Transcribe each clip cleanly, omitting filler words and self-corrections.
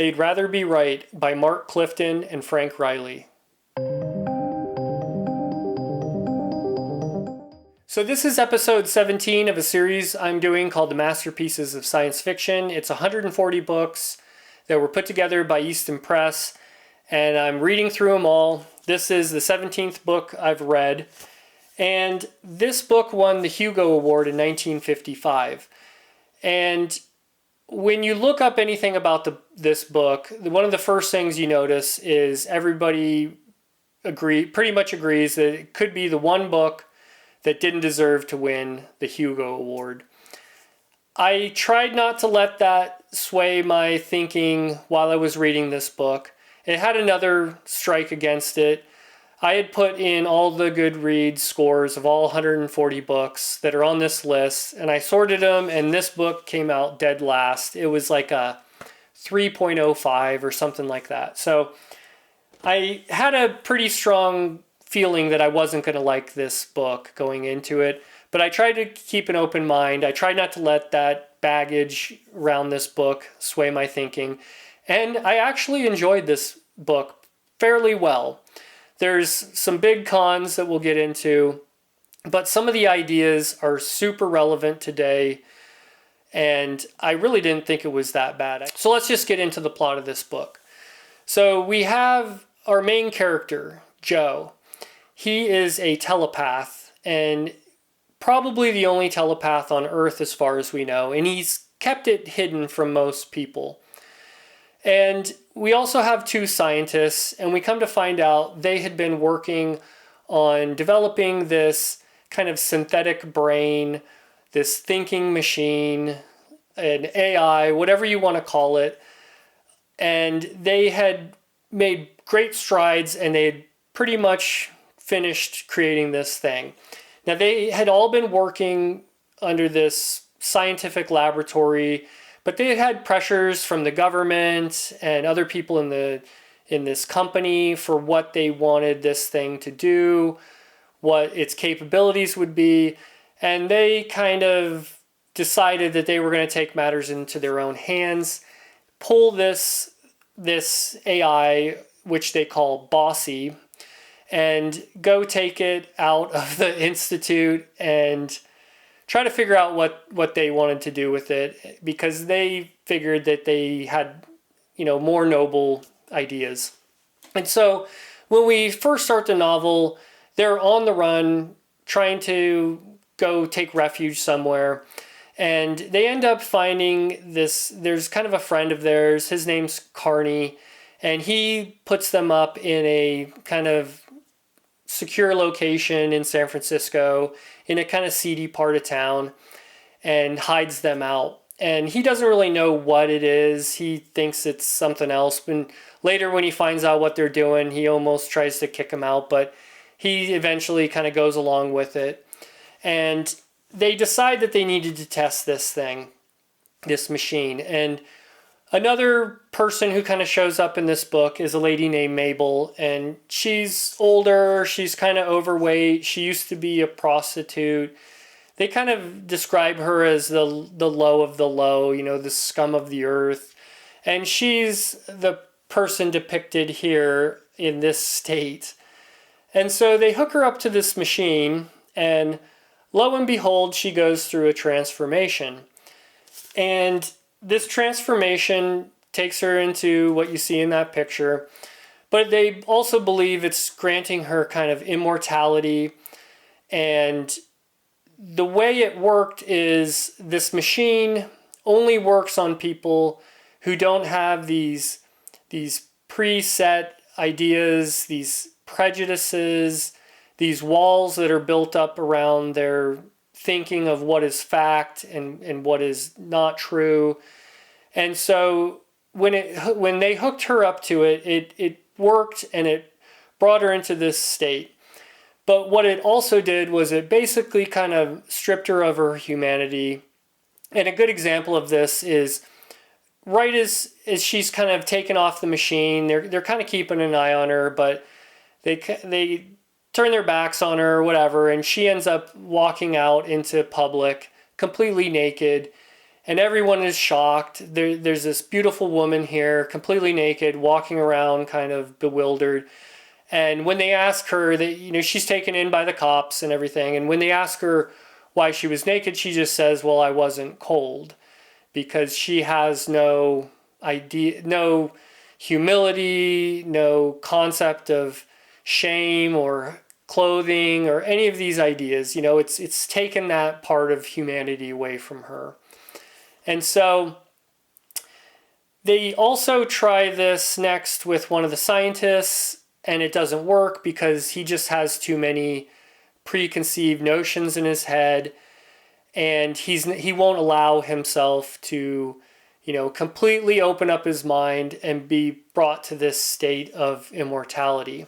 They'd Rather Be Right by Mark Clifton and Frank Riley. So this is episode 17 of a series I'm doing called The Masterpieces of Science Fiction. It's 140 books that were put together by Easton Press, and I'm reading through them all. This is the 17th book I've read, and this book won the Hugo Award in 1955. And when you look up anything about this book, one of the first things you notice is everybody pretty much agrees that it could be the one book that didn't deserve to win the Hugo Award. I tried not to let that sway my thinking while I was reading this book. It had another strike against it. I had put in all the Goodreads scores of all 140 books that are on this list, and I sorted them, and this book came out dead last. It was like a 3.05 or something like that. So I had a pretty strong feeling that I wasn't going to like this book going into it, but I tried to keep an open mind. I tried not to let that baggage around this book sway my thinking, and I actually enjoyed this book fairly well. There's some big cons that we'll get into, but some of the ideas are super relevant today, and I really didn't think it was that bad. So let's just get into the plot of this book. So we have our main character, Joe. He is a telepath, and probably the only telepath on Earth as far as we know, and he's kept it hidden from most people. And we also have two scientists, and we come to find out they had been working on developing this kind of synthetic brain, this thinking machine, an AI, whatever you want to call it. And they had made great strides, and they had pretty much finished creating this thing. Now, they had all been working under this scientific laboratory, but they had pressures from the government and other people in this company for what they wanted this thing to do, what its capabilities would be, and they kind of decided that they were going to take matters into their own hands, pull this AI, which they call Bossy, and go take it out of the institute and try to figure out what they wanted to do with it, because they figured that they had, more noble ideas. And so when we first start the novel, they're on the run trying to go take refuge somewhere, and they end up finding there's kind of a friend of theirs, his name's Carney, and he puts them up in a kind of secure location in San Francisco in a kind of seedy part of town and hides them out. And he doesn't really know what it is. He thinks it's something else. But later when he finds out what they're doing, he almost tries to kick them out, but he eventually kind of goes along with it. And they decide that they needed to test this thing, this machine. And another person who kind of shows up in this book is a lady named Mabel, and she's older, she's kind of overweight, she used to be a prostitute. They kind of describe her as the low of the low, the scum of the earth. And she's the person depicted here in this state. And so they hook her up to this machine, and lo and behold, she goes through a transformation. And this transformation takes her into what you see in that picture, but they also believe it's granting her kind of immortality. And the way it worked is this machine only works on people who don't have these preset ideas, these prejudices, these walls that are built up around their thinking of what is fact and what is not true. And so when they hooked her up to it, it worked, and it brought her into this state. But what it also did was it basically kind of stripped her of her humanity. And a good example of this is right as she's kind of taken off the machine, they're kind of keeping an eye on her, but they turn their backs on her or whatever, and she ends up walking out into public completely naked and everyone is shocked. There's this beautiful woman here, completely naked, walking around kind of bewildered. And when they ask her, she's taken in by the cops and everything. And when they ask her why she was naked, she just says, well, I wasn't cold. Because she has no idea, no humility, no concept of shame or clothing or any of these ideas. It's taken that part of humanity away from her. And so they also try this next with one of the scientists, and it doesn't work because he just has too many preconceived notions in his head, and he won't allow himself to, completely open up his mind and be brought to this state of immortality.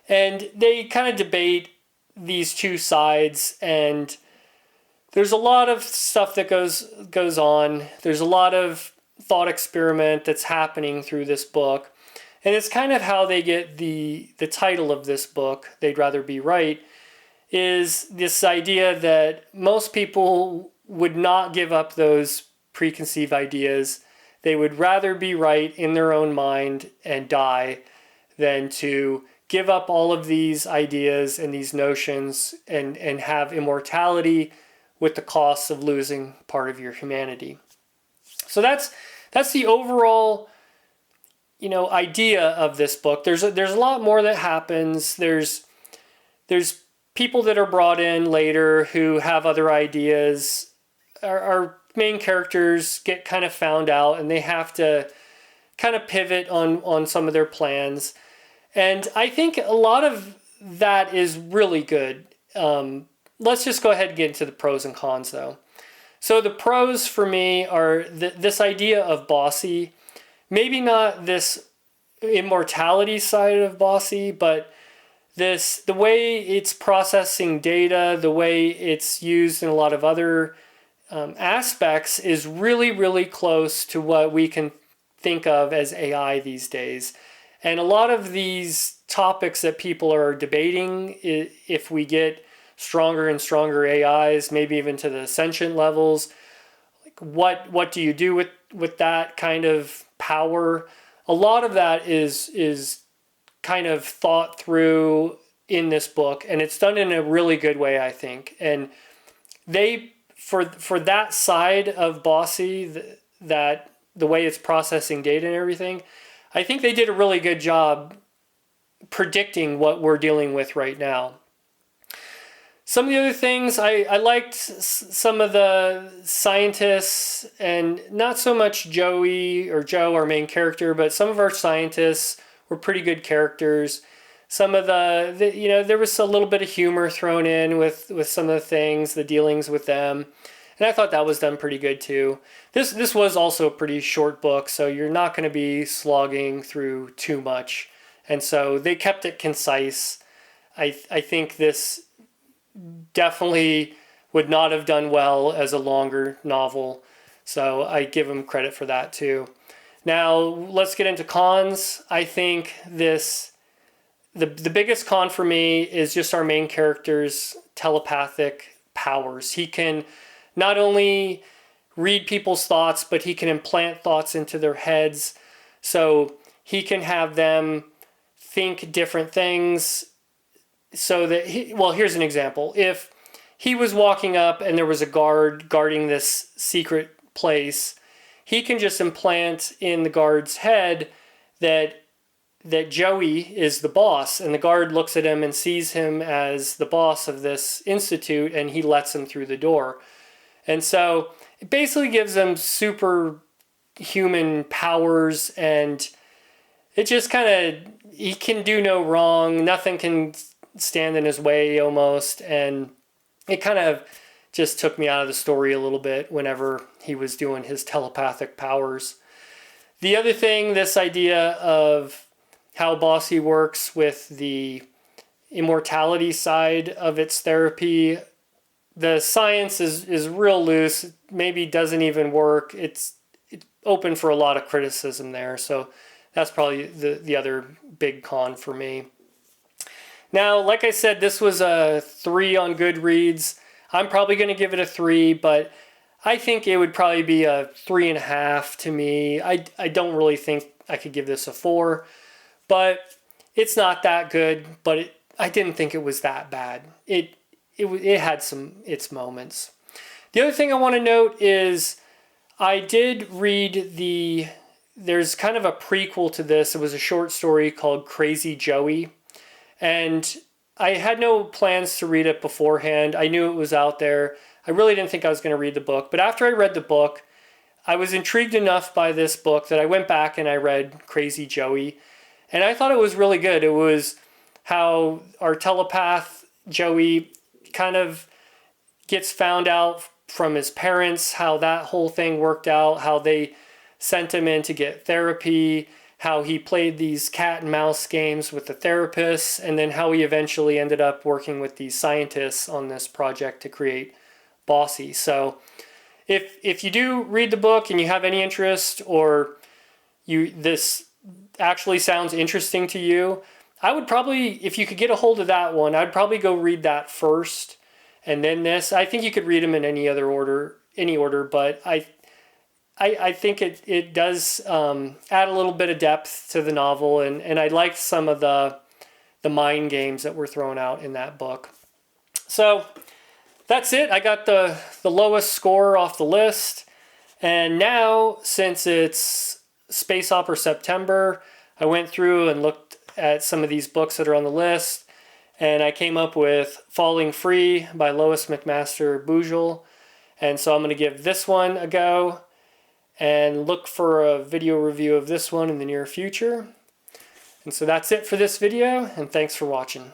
And they kind of debate these two sides, and there's a lot of stuff that goes on. There's a lot of thought experiment that's happening through this book. And it's kind of how they get the title of this book, They'd Rather Be Right, is this idea that most people would not give up those preconceived ideas. They would rather be right in their own mind and die than to give up all of these ideas and these notions and have immortality with the cost of losing part of your humanity. So that's the overall, idea of this book. There's a lot more that happens. There's people that are brought in later who have other ideas. Our main characters get kind of found out, and they have to kind of pivot on some of their plans. And I think a lot of that is really good. Let's just go ahead and get into the pros and cons, though. So the pros for me are this idea of Bossy. Maybe not this immortality side of Bossy, but the way it's processing data, the way it's used in a lot of other aspects is really, really close to what we can think of as AI these days. And a lot of these topics that people are debating, if we get stronger and stronger AIs, maybe even to the sentient levels, like what do you do with that kind of power? A lot of that is kind of thought through in this book, and it's done in a really good way, I think. And they, for that side of Bossy, that the way it's processing data and everything, I think they did a really good job predicting what we're dealing with right now. Some of the other things, I liked some of the scientists, and not so much Joe, our main character, but some of our scientists were pretty good characters. Some of there was a little bit of humor thrown in with some of the things, the dealings with them. And I thought that was done pretty good too. This was also a pretty short book, so you're not going to be slogging through too much. And so they kept it concise. I think this definitely would not have done well as a longer novel. So I give them credit for that too. Now let's get into cons. I think the biggest con for me is just our main character's telepathic powers. He can not only read people's thoughts, but he can implant thoughts into their heads. So he can have them think different things so that here's an example. If he was walking up and there was a guard guarding this secret place, he can just implant in the guard's head that Joey is the boss, and the guard looks at him and sees him as the boss of this institute, and he lets him through the door. And so it basically gives him superhuman powers, and it just kind of, he can do no wrong, nothing can stand in his way almost, and it kind of just took me out of the story a little bit whenever he was doing his telepathic powers. The other thing, this idea of how Bossy works with the immortality side of its therapy, the science is real loose, maybe doesn't even work. It's open for a lot of criticism there, so that's probably the other big con for me. Now, like I said, this was a 3 on Goodreads. I'm probably going to give it a 3, but I think it would probably be a 3.5 to me. I don't really think I could give this a 4, but it's not that good, but I didn't think it was that bad. It had its moments. The other thing I want to note is I did read there's kind of a prequel to this. It was a short story called Crazy Joey. And I had no plans to read it beforehand. I knew it was out there. I really didn't think I was going to read the book. But after I read the book, I was intrigued enough by this book that I went back and I read Crazy Joey. And I thought it was really good. It was how our telepath, Joey, kind of gets found out from his parents, how that whole thing worked out, how they sent him in to get therapy, how he played these cat and mouse games with the therapists, and then how he eventually ended up working with these scientists on this project to create Bossy. So if you do read the book and you have any interest, or this actually sounds interesting to you, I would probably, if you could get a hold of that one, I'd probably go read that first and then this. I think you could read them in any order, but I think it does add a little bit of depth to the novel, and I liked some of the mind games that were thrown out in that book. So that's it. I got the lowest score off the list, and now, since it's Space Opera September, I went through and looked at some of these books that are on the list, and I came up with Falling Free by Lois McMaster Bujold. And so I'm going to give this one a go and look for a video review of this one in the near future. And so that's it for this video, and thanks for watching.